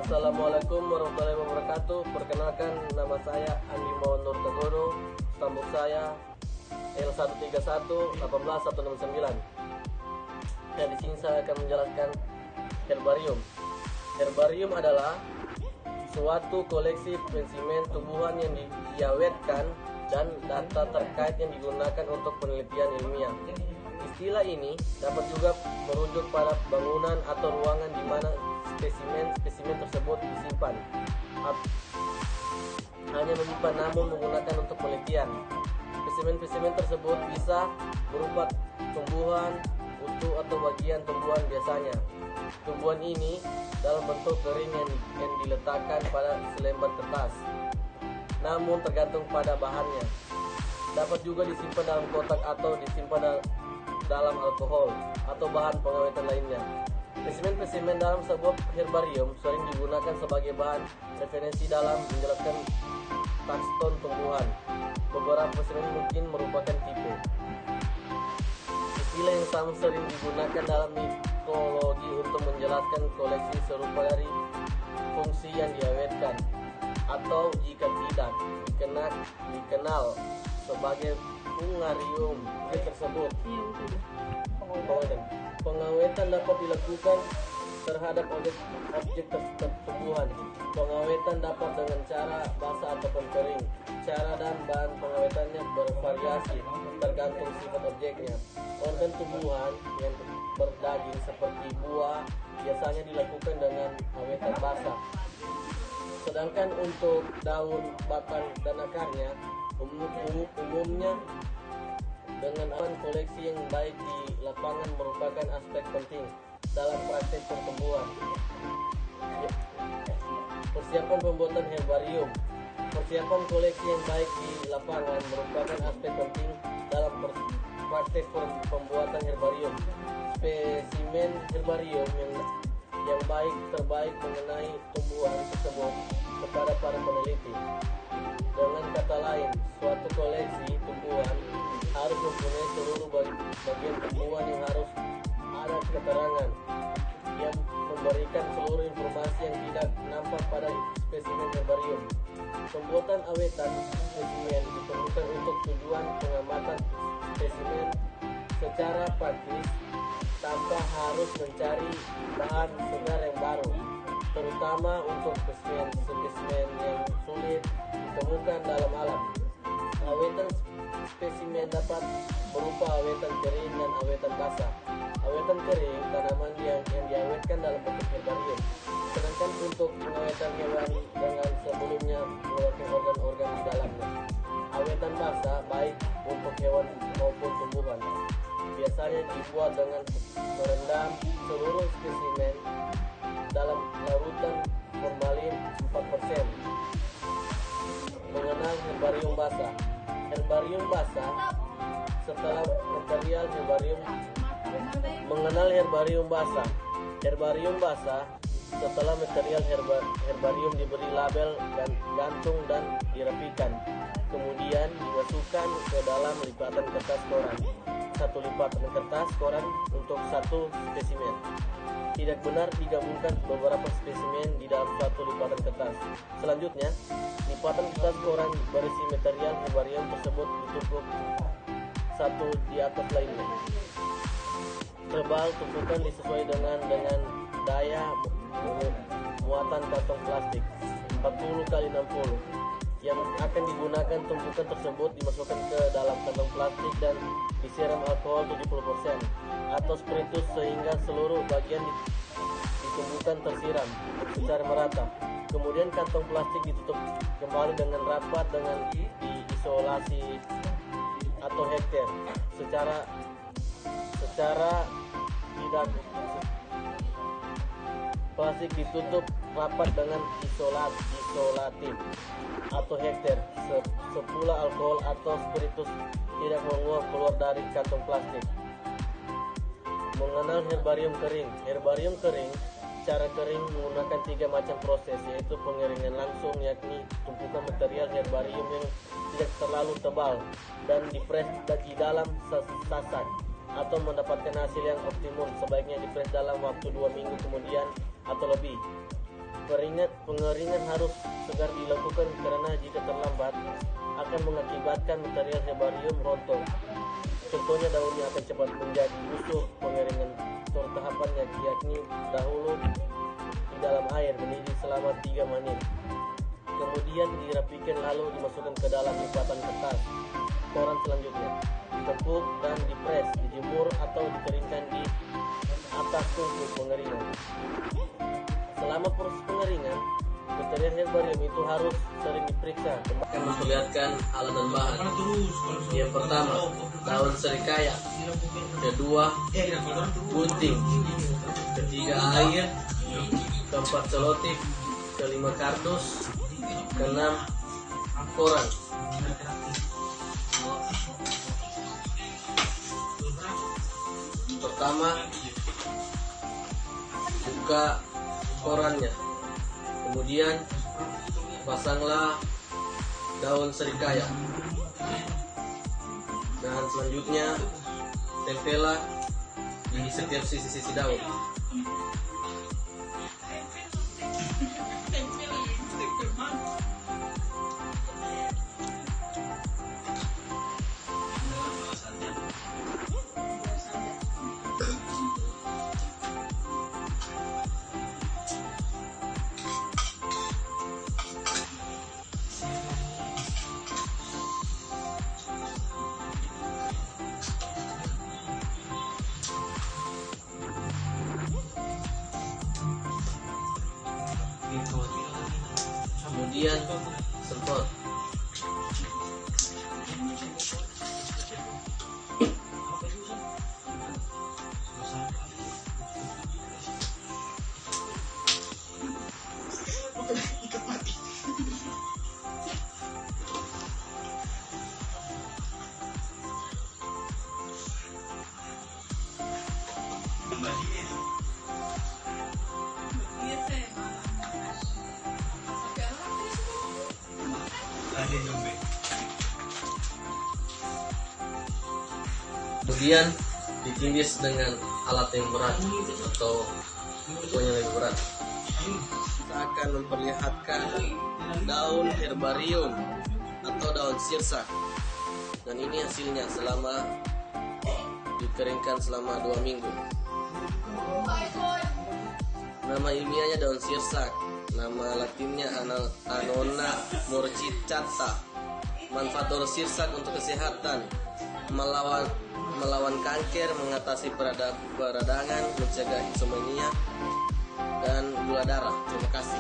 Assalamualaikum warahmatullahi wabarakatuh. Perkenalkan, nama saya Andi Mohon Nur Tegono. Stambuk saya L131-18169. Dan di sini saya akan menjelaskan herbarium. Herbarium adalah suatu koleksi spesimen tumbuhan yang diawetkan dan data terkait yang digunakan untuk penelitian ilmiah. Istilah ini dapat juga merujuk pada bangunan atau ruangan di mana spesimen tersebut disimpan. Hanya menyimpan namun menggunakan untuk penelitian. Spesimen tersebut bisa berupa tumbuhan utuh atau bagian tumbuhan biasanya. Tumbuhan ini dalam bentuk kering yang diletakkan pada selembar kertas. Namun tergantung pada bahannya. Dapat juga disimpan dalam kotak atau disimpan dalam alkohol atau bahan pengawetan lainnya. Spesimen dalam sebuah herbarium sering digunakan sebagai bahan referensi dalam menjelaskan taxon tumbuhan. Beberapa spesimen mungkin merupakan tipe. Istilah yang sama sering digunakan dalam mikologi untuk menjelaskan koleksi serupa dari fungsi yang diawetkan, atau jika tidak dikenal sebagai fungarium tersebut. Pengawetan dapat dilakukan terhadap objek tumbuhan. Pengawetan dapat dengan cara basah ataupun kering. Cara dan bahan pengawetannya bervariasi tergantung sifat objeknya. Organ tumbuhan yang berdaging seperti buah biasanya dilakukan dengan awetan basah. Sedangkan untuk daun, batang, dan akarnya umumnya dengan koleksi yang baik di lapangan merupakan aspek penting dalam praktek pertumbuhan. Persiapan pembuatan herbarium. Persiapan koleksi yang baik di lapangan merupakan aspek penting dalam praktek pembuatan herbarium. Spesimen herbarium yang terbaik mengenai tumbuhan tersebut kepada para peneliti. Dengan kata lain, suatu koleksi tumbuhan harus mempunyai seluruh bagian tumbuhan yang harus ada keterangan yang memberikan seluruh informasi yang tidak nampak pada spesimen herbarium. Pembuatan awetan spesimen diperlukan untuk tujuan pengamatan spesimen secara praktis tanpa harus mencari bahan segar yang baru, terutama untuk spesimen yang sulit ditemukan dalam alam. Awetan spesimen dapat berupa awetan kering dan awetan basah. Awetan kering tanaman yang diawetkan dalam bentuk herbarium. Sedangkan untuk pengawetan hewan dengan sebelumnya menggunakan organ-organ di dalamnya. Awetan basah baik untuk hewan maupun tumbuhan. Biasanya dibuat dengan merendam seluruh spesimen dalam larutan formalin 4%. Mengenal herbarium basah. Herbarium basah setelah material herbarium. Mengenal herbarium basah. Herbarium basah setelah material herbarium diberi label dan gantung dan dirapikan, kemudian dimasukkan ke dalam lipatan kertas koran. Satu lipatan kertas koran untuk satu spesimen. Tidak benar digabungkan beberapa spesimen di dalam satu lipatan kertas. Selanjutnya, lipatan kertas koran berisi material herbarium tersebut ditumpuk satu di atas lainnya. Tebal tumpukan disesuaikan dengan daya muatan kantong plastik 40x60 yang akan digunakan. Tumpukan tersebut dimasukkan ke dalam kantong plastik dan disiram alkohol 70% atau spiritus sehingga seluruh bagian ditumbuhkan tersiram secara merata. Kemudian kantong plastik ditutup kembali dengan rapat dengan diisolasi atau hektar secara tidak. Plastik ditutup rapat dengan isolatif atau hektar. Sepula alkohol atau spiritus tidak menguap keluar dari kantong plastik. Mengenal herbarium kering. Herbarium kering, cara kering menggunakan 3 macam proses, yaitu pengeringan langsung, yakni tumpukan material herbarium yang tidak terlalu tebal dan dipres di dalam sasak. Atau mendapatkan hasil yang optimum, sebaiknya dipres dalam waktu 2 minggu kemudian atau lebih. Pengeringan harus segera dilakukan karena jika terlambat akan mengakibatkan material herbarium rontok. Contohnya daunnya akan cepat menjadi busuk. Pengeringan tahapannya yakni dahulu di dalam air mendidih selama 3 menit. Kemudian dirapikan lalu dimasukkan ke dalam lipatan kertas. Koran selanjutnya ditekuk dan dipres, dijemur atau dikeringkan di atas tungku pengeringan. Selama proses pengeringan, material herbarium itu harus sering diperiksa. Akan memperlihatkan alat dan bahan. Yang pertama, daun serikaya. Kedua, gunting. Ketiga, air. Keempat, selotip. Kelima, kardus. Keenam, koran. Pertama, buka korannya, kemudian pasanglah daun serikaya, dan selanjutnya tempelah di setiap sisi-sisi daun. Kemudian semprot. Kemudian ditindis dengan alat yang berat atau yang lebih berat. Kita akan memperlihatkan daun herbarium atau daun sirsak. Dan ini hasilnya setelah dikeringkan selama 2 minggu. Nama ilmiahnya daun sirsak. Nama latinnya Annona murcicata. Manfaat daun sirsak untuk kesehatan: melawan kanker, mengatasi peradangan, mencegah insomnia dan gula darah. Terima kasih.